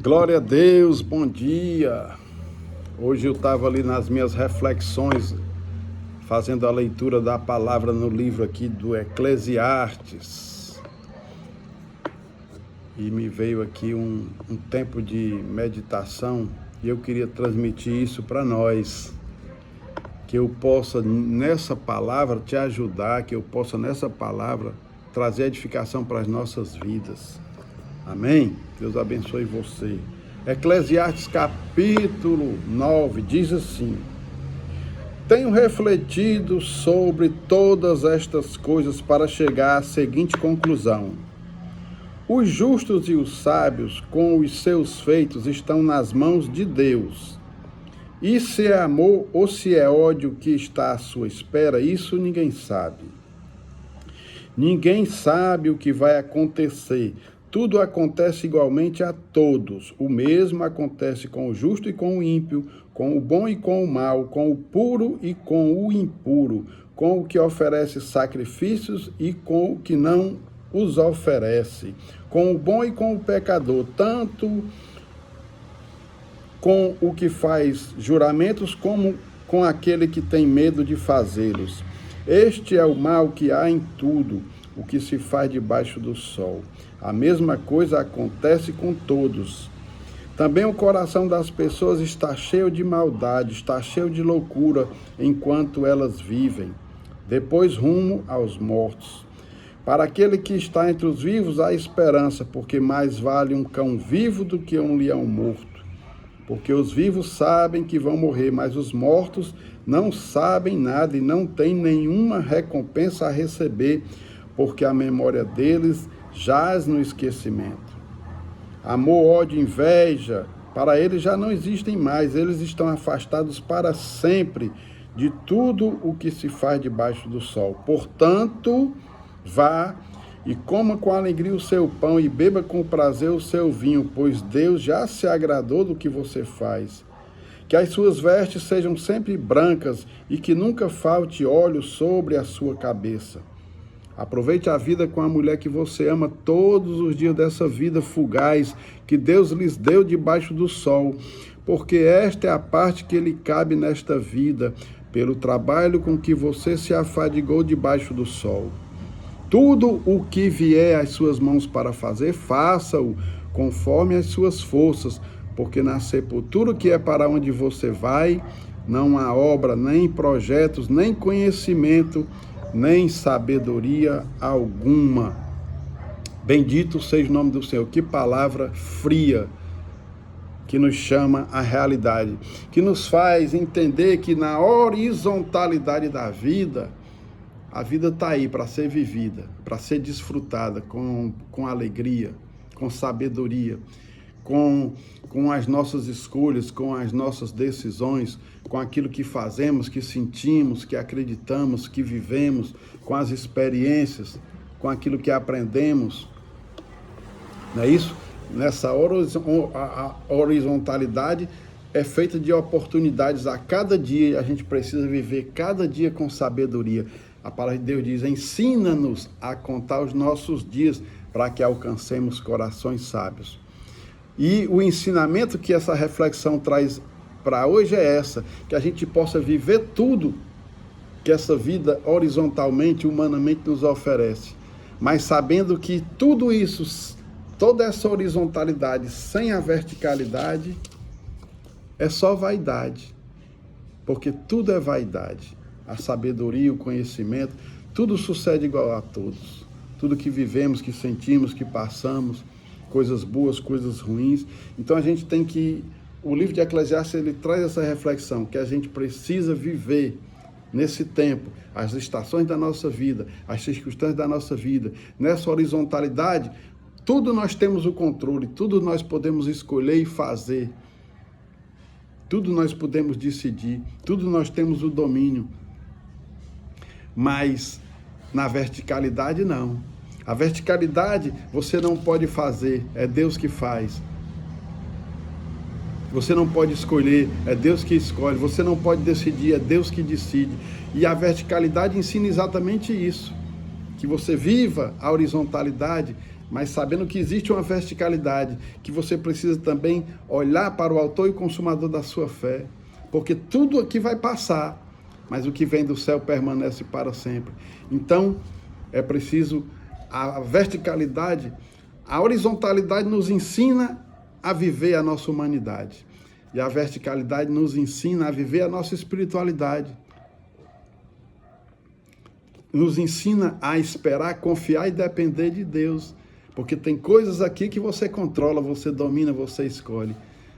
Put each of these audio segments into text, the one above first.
Glória a Deus, bom dia. Hoje eu estava ali nas minhas reflexões, fazendo a leitura da palavra no livro aqui do Eclesiastes. E me veio aqui um tempo de meditação e eu queria transmitir isso para nós. Que eu possa nessa palavra te ajudar, que eu possa nessa palavra trazer edificação para as nossas vidas. Amém? Deus abençoe você. Eclesiastes capítulo 9 diz assim: tenho refletido sobre todas estas coisas para chegar à seguinte conclusão: os justos e os sábios, com os seus feitos, estão nas mãos de Deus. E se é amor ou se é ódio que está à sua espera, isso ninguém sabe. Ninguém sabe o que vai acontecer. Tudo acontece igualmente a todos. O mesmo acontece com o justo e com o ímpio, com o bom e com o mal, com o puro e com o impuro, com o que oferece sacrifícios e com o que não os oferece, com o bom e com o pecador, tanto com o que faz juramentos como com aquele que tem medo de fazê-los. Este é o mal que há em tudo o que se faz debaixo do sol. A mesma coisa acontece com todos. Também o coração das pessoas está cheio de maldade, está cheio de loucura enquanto elas vivem. Depois rumo aos mortos. Para aquele que está entre os vivos há esperança, porque mais vale um cão vivo do que um leão morto. Porque os vivos sabem que vão morrer, mas os mortos não sabem nada e não têm nenhuma recompensa a receber, porque a memória deles jaz no esquecimento. Amor, ódio, inveja, para eles já não existem mais, eles estão afastados para sempre de tudo o que se faz debaixo do sol. Portanto, vá e coma com alegria o seu pão e beba com prazer o seu vinho, pois Deus já se agradou do que você faz. Que as suas vestes sejam sempre brancas e que nunca falte óleo sobre a sua cabeça. Aproveite a vida com a mulher que você ama todos os dias dessa vida fugaz que Deus lhes deu debaixo do sol, porque esta é a parte que lhe cabe nesta vida, pelo trabalho com que você se afadigou debaixo do sol. Tudo o que vier às suas mãos para fazer, faça-o conforme as suas forças, porque na sepultura que é para onde você vai, não há obra, nem projetos, nem conhecimento, nem sabedoria alguma. Bendito seja o nome do Senhor. Que palavra fria que nos chama à realidade, que nos faz entender que na horizontalidade da vida, a vida está aí para ser vivida, para ser desfrutada com alegria, com sabedoria, com as nossas escolhas, com as nossas decisões, com aquilo que fazemos, que sentimos, que acreditamos, que vivemos, com as experiências, com aquilo que aprendemos. Não é isso? Nessa horizontalidade é feita de oportunidades a cada dia e a gente precisa viver cada dia com sabedoria. A palavra de Deus diz: ensina-nos a contar os nossos dias para que alcancemos corações sábios. E o ensinamento que essa reflexão traz para hoje é que a gente possa viver tudo que essa vida horizontalmente, humanamente nos oferece, mas sabendo que tudo isso, toda essa horizontalidade sem a verticalidade, é só vaidade, porque tudo é vaidade. A sabedoria, o conhecimento, tudo sucede igual a todos. Tudo que vivemos, que sentimos, que passamos, coisas boas, coisas ruins. Então a gente tem que... O livro de Eclesiastes, ele traz essa reflexão, que a gente precisa viver nesse tempo, as estações da nossa vida, as circunstâncias da nossa vida, nessa horizontalidade, tudo nós temos o controle, tudo nós podemos escolher e fazer, tudo nós podemos decidir, tudo nós temos o domínio. Mas na verticalidade não. A verticalidade você não pode fazer, é Deus que faz. Você não pode escolher, é Deus que escolhe. Você não pode decidir, é Deus que decide. E a verticalidade ensina exatamente isso. Que você viva a horizontalidade mas sabendo que existe uma verticalidade, que você precisa também olhar para o autor e consumador da sua fé, porque tudo aqui vai passar, mas o que vem do céu permanece para sempre. Então, é preciso a verticalidade, a horizontalidade nos ensina a viver a nossa humanidade, e a verticalidade nos ensina a viver a nossa espiritualidade. Nos ensina a esperar, confiar e depender de Deus. Porque tem coisas aqui que você controla, você domina, você escolhe.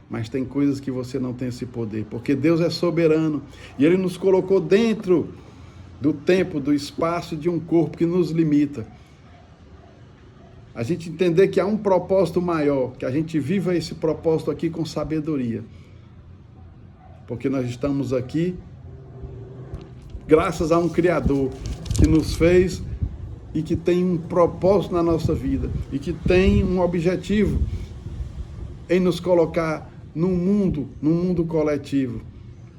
Mas tem coisas que você não tem esse poder. Porque Deus é soberano. E Ele nos colocou dentro do tempo, do espaço de um corpo que nos limita. A gente entender que há um propósito maior, que a gente viva esse propósito aqui com sabedoria. Porque nós estamos aqui graças a um Criador que nos fez e que tem um propósito na nossa vida e que tem um objetivo em nos colocar num mundo coletivo,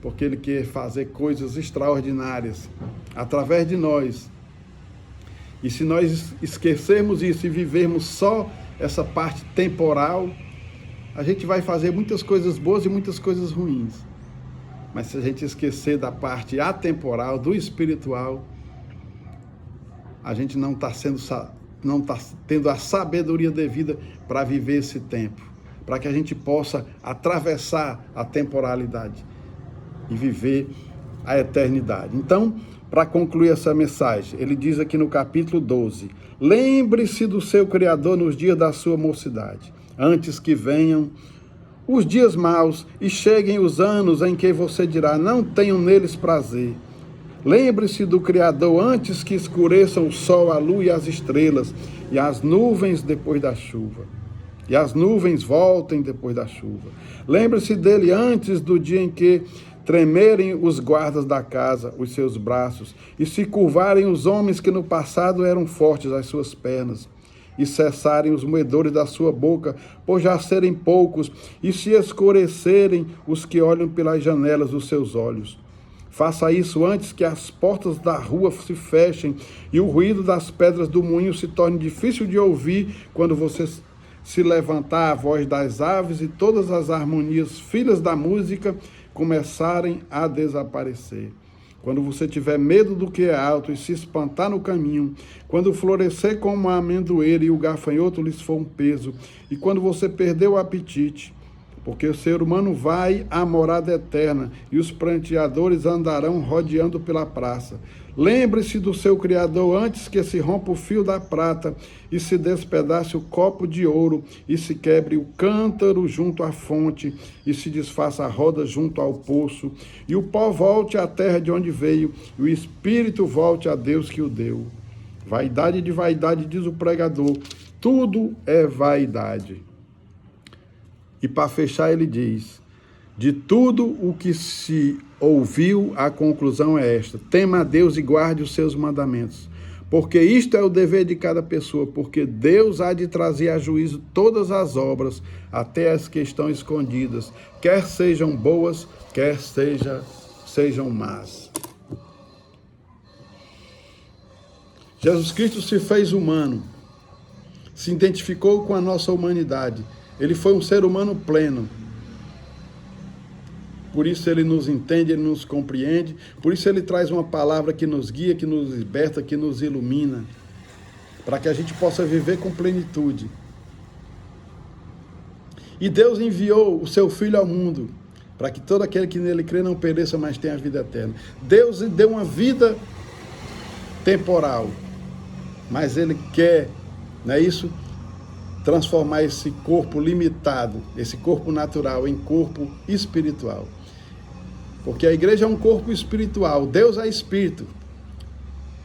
porque Ele quer fazer coisas extraordinárias através de nós. E se nós esquecermos isso e vivermos só essa parte temporal, a gente vai fazer muitas coisas boas e muitas coisas ruins. Mas se a gente esquecer da parte atemporal, do espiritual, a gente não está tendo a sabedoria devida para viver esse tempo, para que a gente possa atravessar a temporalidade e viver a eternidade. Então, para concluir essa mensagem, ele diz aqui no capítulo 12, lembre-se do seu Criador nos dias da sua mocidade, antes que venham os dias maus e cheguem os anos em que você dirá, não tenho neles prazer. Lembre-se do Criador antes que escureçam o sol, a lua e as estrelas, e as nuvens depois da chuva. E as nuvens voltem depois da chuva. Lembre-se dele antes do dia em que tremerem os guardas da casa, os seus braços, e se curvarem os homens que no passado eram fortes as suas pernas, e cessarem os moedores da sua boca, por já serem poucos, e se escurecerem os que olham pelas janelas dos seus olhos. Faça isso antes que as portas da rua se fechem e o ruído das pedras do moinho se torne difícil de ouvir quando você se levantar a voz das aves e todas as harmonias, filhas da música, começarem a desaparecer. Quando você tiver medo do que é alto e se espantar no caminho, quando florescer como a amendoeira e o gafanhoto lhes for um peso, e quando você perder o apetite, porque o ser humano vai à morada eterna e os pranteadores andarão rodeando pela praça. Lembre-se do seu Criador antes que se rompa o fio da prata e se despedace o copo de ouro e se quebre o cântaro junto à fonte e se desfaça a roda junto ao poço e o pó volte à terra de onde veio e o espírito volte a Deus que o deu. Vaidade de vaidade, diz o pregador, tudo é vaidade. E para fechar ele diz, de tudo o que se ouviu, a conclusão é esta, tema a Deus e guarde os seus mandamentos, porque isto é o dever de cada pessoa, porque Deus há de trazer a juízo todas as obras, até as que estão escondidas, quer sejam boas, quer sejam más. Jesus Cristo se fez humano, se identificou com a nossa humanidade. Ele foi um ser humano pleno. Por isso ele nos entende, ele nos compreende. Por isso ele traz uma palavra que nos guia, que nos liberta, que nos ilumina. Para que a gente possa viver com plenitude. E Deus enviou o seu Filho ao mundo, para que todo aquele que nele crê não pereça, mas tenha a vida eterna. Deus deu uma vida temporal, mas ele quer, não é isso? Transformar esse corpo limitado, esse corpo natural, em corpo espiritual. Porque a igreja é um corpo espiritual, Deus é espírito.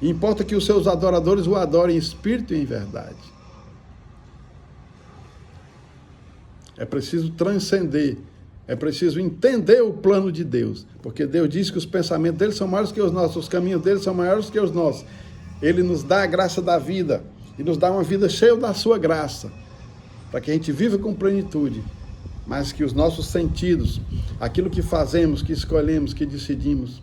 E importa que os seus adoradores o adorem em espírito e em verdade. É preciso transcender, é preciso entender o plano de Deus. Porque Deus diz que os pensamentos dele são maiores que os nossos, os caminhos dele são maiores que os nossos. Ele nos dá a graça da vida e nos dá uma vida cheia da sua graça, para que a gente viva com plenitude, mas que os nossos sentidos, aquilo que fazemos, que escolhemos, que decidimos,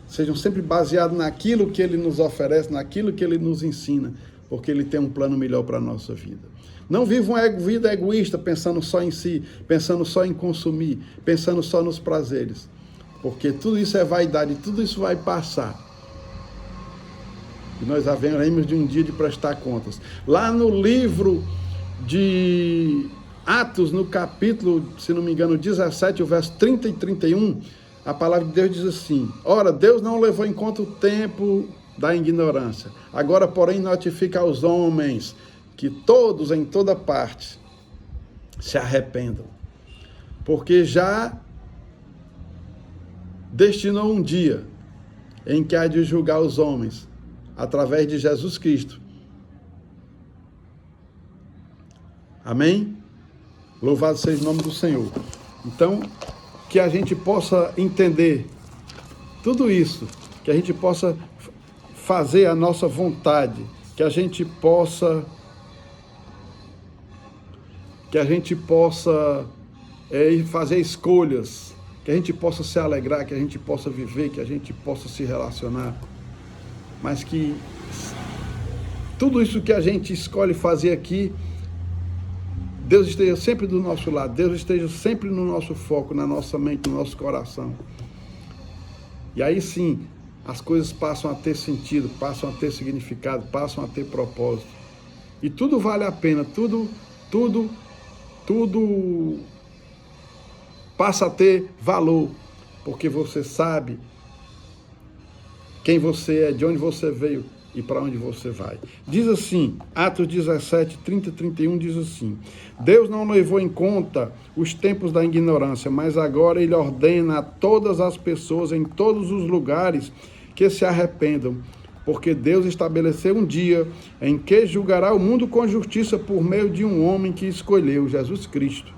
sejam sempre baseados naquilo que Ele nos oferece, naquilo que Ele nos ensina, porque Ele tem um plano melhor para a nossa vida. Não viva uma vida egoísta, pensando só em si, pensando só em consumir, pensando só nos prazeres, porque tudo isso é vaidade, tudo isso vai passar. E nós haveremos de um dia de prestar contas. Lá no livro de Atos, no capítulo, se não me engano, 17, o verso 30 e 31, a palavra de Deus diz assim: ora, Deus não levou em conta o tempo da ignorância. Agora, porém, notifica aos homens que todos, em toda parte, se arrependam. Porque já destinou um dia em que há de julgar os homens, através de Jesus Cristo. Amém? Louvado seja o nome do Senhor. Então, que a gente possa entender tudo isso, que a gente possa fazer a nossa vontade, que a gente possa fazer escolhas, que a gente possa se alegrar, que a gente possa viver, que a gente possa se relacionar, mas que tudo isso que a gente escolhe fazer aqui, Deus esteja sempre do nosso lado, Deus esteja sempre no nosso foco, na nossa mente, no nosso coração. E aí sim, as coisas passam a ter sentido, passam a ter significado, passam a ter propósito. E tudo vale a pena, tudo passa a ter valor, porque você sabe quem você é, de onde você veio e para onde você vai. Diz assim, Atos 17, 30 e 31 diz assim: Deus não levou em conta os tempos da ignorância, mas agora Ele ordena a todas as pessoas em todos os lugares que se arrependam, porque Deus estabeleceu um dia em que julgará o mundo com justiça por meio de um homem que escolheu, Jesus Cristo.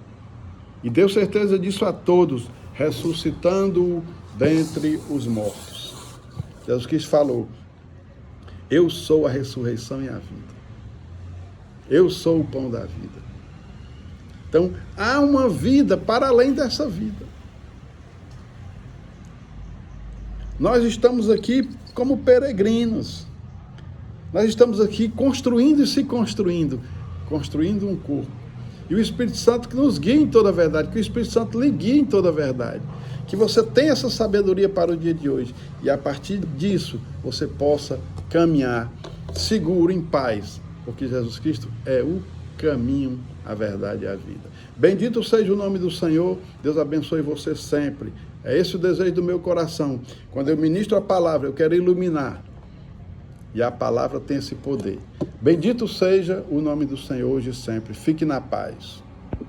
E deu certeza disso a todos, ressuscitando-o dentre os mortos. Jesus Cristo falou: eu sou a ressurreição e a vida. Eu sou o pão da vida. Então, há uma vida para além dessa vida. Nós estamos aqui como peregrinos. Nós estamos aqui construindo e se construindo. Construindo um corpo. E o Espírito Santo que nos guia em toda a verdade. Que o Espírito Santo lhe guie em toda a verdade. Que você tenha essa sabedoria para o dia de hoje. E a partir disso, você possa caminhar seguro, em paz. Porque Jesus Cristo é o caminho, a verdade e a vida. Bendito seja o nome do Senhor. Deus abençoe você sempre. É esse o desejo do meu coração. Quando eu ministro a palavra, eu quero iluminar. E a palavra tem esse poder. Bendito seja o nome do Senhor hoje e sempre. Fique na paz.